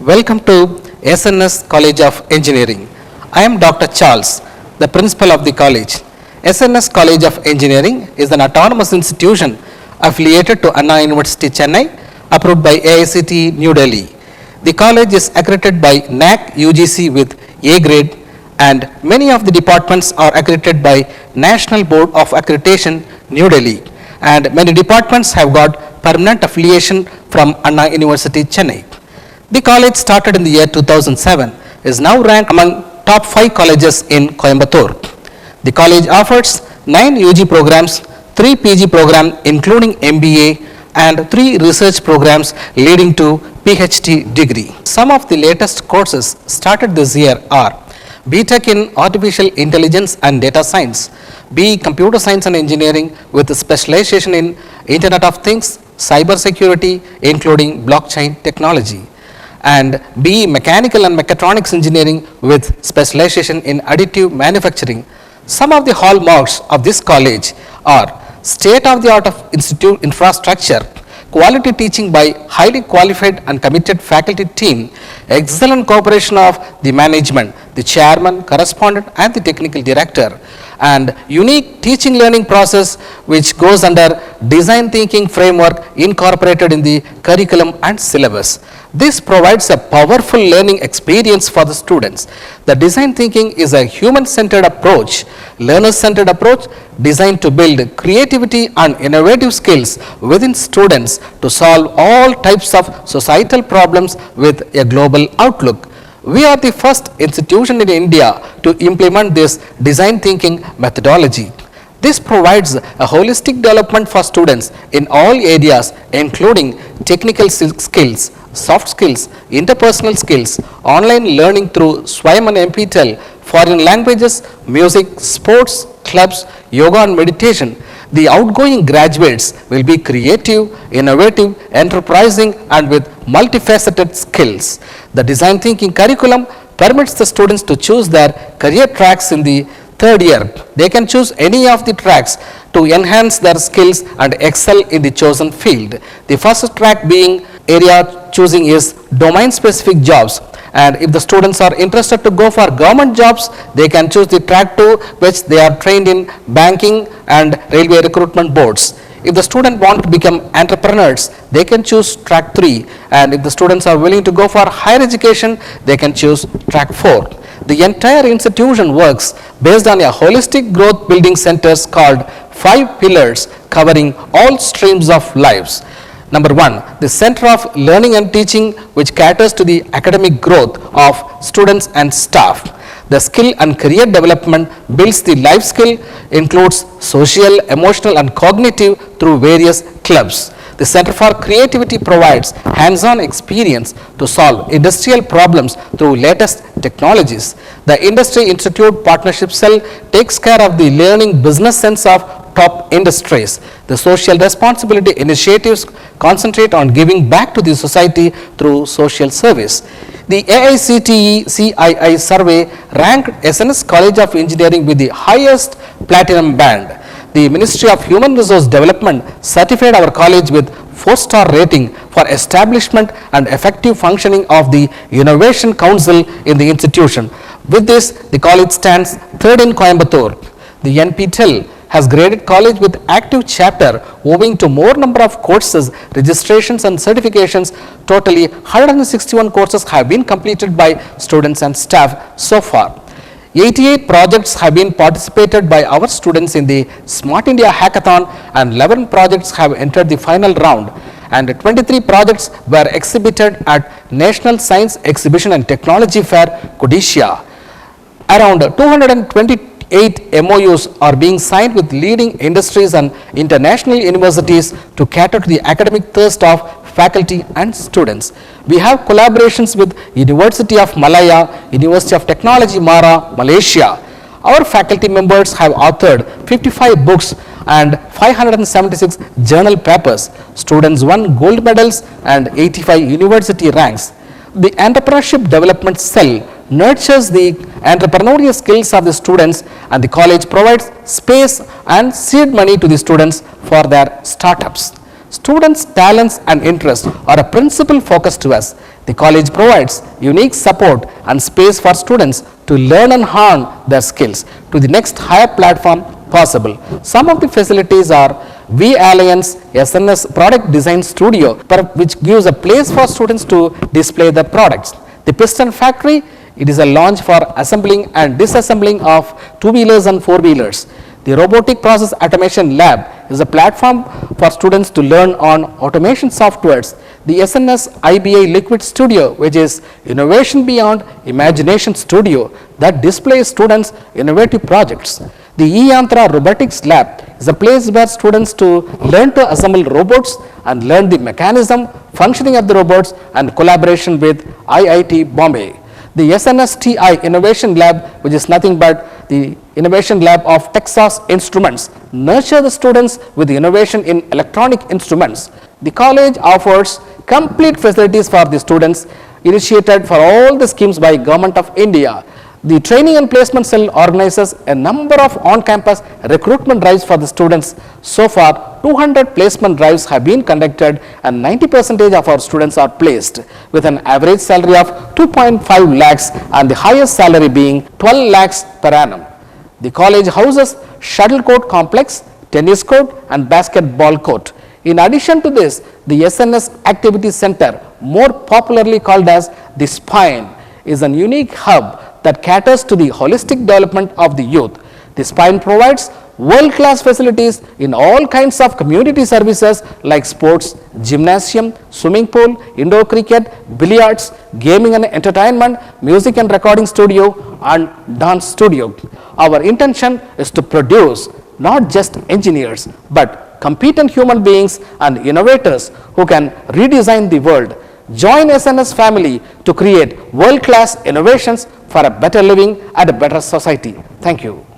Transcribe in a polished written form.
Welcome to SNS College of Engineering. I am Dr. Charles, the principal of the college. SNS College of Engineering is an autonomous institution affiliated to Anna University Chennai, approved by AICTE New Delhi. The college is accredited by NAAC UGC with A grade, and many of the departments are accredited by National Board of Accreditation New Delhi, and many departments have got permanent affiliation from Anna University Chennai. The college, started in the year 2007, is now ranked among top 5 colleges in Coimbatore. The college offers 9 UG programs, 3 PG programs including MBA, and 3 research programs leading to PhD degree. Some of the latest courses started this year are BTech in Artificial Intelligence and Data Science, BE Computer Science and Engineering with specialization in Internet of Things, Cyber Security including Blockchain Technology, and BE Mechanical and Mechatronics Engineering with specialization in Additive Manufacturing. Some of the hallmarks of this college are state-of-the-art of institute infrastructure, quality teaching by highly qualified and committed faculty team, excellent cooperation of the management, the chairman, correspondent and the technical director, and unique teaching learning process which goes under design thinking framework incorporated in the curriculum and syllabus. This provides a powerful learning experience for the students. The design thinking is a human-centered approach, learner-centered approach designed to build creativity and innovative skills within students to solve all types of societal problems with a global outlook. We are the first institution in India to implement this design thinking methodology. This provides a holistic development for students in all areas including technical skills, soft skills, interpersonal skills, online learning through SWAYAM and NPTEL, foreign languages, music, sports, clubs, yoga and meditation. The outgoing graduates will be creative, innovative, enterprising and with multifaceted skills. The design thinking curriculum permits the students to choose their career tracks in the third year. They can choose any of the tracks to enhance their skills and excel in the chosen field. The first track being area choosing is domain specific jobs, and if the students are interested to go for government jobs, they can choose the track 2 which they are trained in banking and railway recruitment boards. If the student want to become entrepreneurs, they can choose track 3, and if the students are willing to go for higher education, they can choose track 4. The entire institution works based on a holistic growth building centers called 5 pillars covering all streams of lives. Number 1, the Center of Learning and Teaching, which caters to the academic growth of students and staff. The skill and career development builds the life skill, includes social, emotional and cognitive through various clubs. The Center for Creativity provides hands-on experience to solve industrial problems through latest technologies. The Industry Institute Partnership Cell takes care of the learning business sense of top industries. The social responsibility initiatives concentrate on giving back to the society through social service. The AICTE CII survey ranked SNS College of Engineering with the highest platinum band. The Ministry of Human Resource Development certified our college with 4-star rating for establishment and effective functioning of the Innovation Council in the institution. With this, the college stands third in Coimbatore. The NPTEL has graded college with active chapter owing to more number of courses, registrations and certifications. Totally 161 courses have been completed by students and staff so far. 88 projects have been participated by our students in the Smart India Hackathon, and 11 projects have entered the final round, and 23 projects were exhibited at National Science Exhibition and Technology Fair, Odisha. Around 228 MOUs are being signed with leading industries and international universities to cater to the academic thirst of faculty and students. We have collaborations with University of Malaya, University of Technology Mara, Malaysia. Our faculty members have authored 55 books and 576 journal papers. Students won gold medals and 85 university ranks. The Entrepreneurship Development Cell nurtures the entrepreneurial skills of the students, and the college provides space and seed money to the students for their startups. Students' talents and interests are a principal focus to us. The college provides unique support and space for students to learn and hone their skills to the next higher platform possible. Some of the facilities are V Alliance SNS Product Design Studio, which gives a place for students to display their products. The Piston Factory, it is a launch for assembling and disassembling of two-wheelers and four-wheelers. The Robotic Process Automation Lab is a platform for students to learn on automation softwares. The SNS IBI Liquid Studio, which is Innovation Beyond Imagination Studio, that displays students' innovative projects. The eYantra Robotics Lab is a place where students to learn to assemble robots and learn the mechanism, functioning of the robots, and collaboration with IIT Bombay. The SNSTI Innovation Lab, which is nothing but the Innovation Lab of Texas Instruments, nurture the students with the innovation in electronic instruments. The college offers complete facilities for the students initiated for all the schemes by Government of India. The Training and Placement Cell organizes a number of on-campus recruitment drives for the students. So far, 200 placement drives have been conducted and 90% of our students are placed with an average salary of 2.5 lakhs and the highest salary being 12 lakhs per annum. The college houses shuttlecock complex, tennis court and basketball court. In addition to this, the SNS Activity Center, more popularly called as the Spine, is an unique hub that caters to the holistic development of the youth. The Spine provides world-class facilities in all kinds of community services like sports, gymnasium, swimming pool, indoor cricket, billiards, gaming and entertainment, music and recording studio, and dance studio. Our intention is to produce not just engineers, but competent human beings and innovators who can redesign the world. Join SNS family to create world-class innovations for a better living and a better society. Thank you.